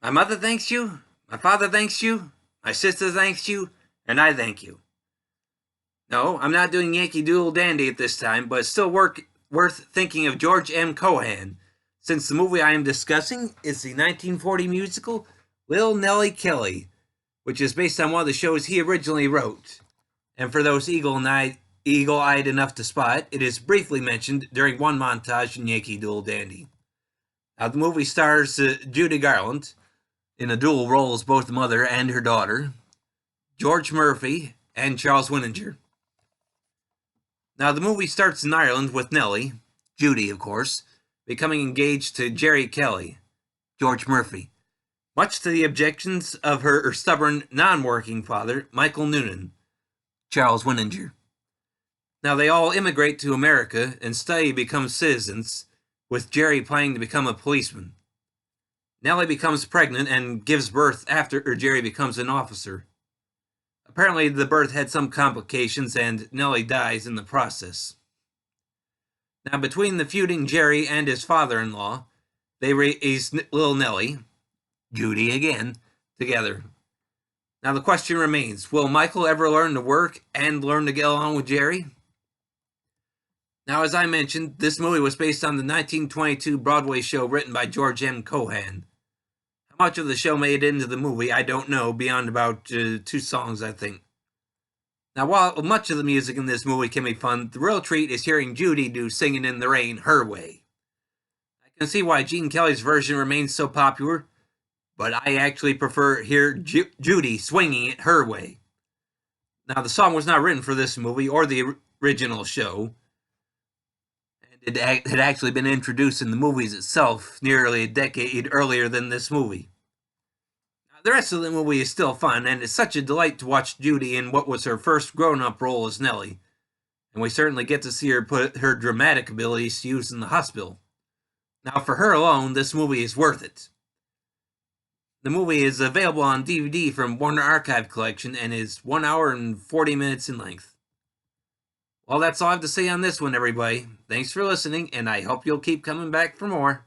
My mother thanks you, my father thanks you, my sister thanks you, and I thank you. No, I'm not doing Yankee Doodle Dandy at this time, but it's still worth thinking of George M. Cohan, since the movie I am discussing is the 1940 musical Lil Nellie Kelly, which is based on one of the shows he originally wrote. And for those eagle-eyed enough to spot, it is briefly mentioned during one montage in Yankee Doodle Dandy. Now, the movie stars Judy Garland in a dual role as both the mother and her daughter, George Murphy, and Charles Winninger. Now, the movie starts in Ireland with Nellie, Judy, of course, becoming engaged to Jerry Kelly, George Murphy, much to the objections of her stubborn, non-working father, Michael Noonan, Charles Winninger. Now, they all immigrate to America and study to become citizens, with Jerry planning to become a policeman. Nellie becomes pregnant and gives birth after Jerry becomes an officer. Apparently, the birth had some complications and Nellie dies in the process. Now, between the feuding Jerry and his father-in-law, they raise little Nellie, Judy again, together. Now, the question remains, will Michael ever learn to work and learn to get along with Jerry? Now, as I mentioned, this movie was based on the 1922 Broadway show written by George M. Cohan. How much of the show made it into the movie, I don't know, beyond about 2 songs, I think. Now, while much of the music in this movie can be fun, the real treat is hearing Judy do Singin' in the Rain her way. I can see why Gene Kelly's version remains so popular, but I actually prefer hear Judy swinging it her way. Now, the song was not written for this movie or the original show. It had actually been introduced in the movies itself nearly a decade earlier than this movie. Now, the rest of the movie is still fun, and it's such a delight to watch Judy in what was her first grown-up role as Nellie, and we certainly get to see her put her dramatic abilities to use in the hospital. Now, for her alone, this movie is worth it. The movie is available on DVD from Warner Archive Collection and is 1 hour and 40 minutes in length. Well, that's all I have to say on this one, everybody. Thanks for listening, and I hope you'll keep coming back for more.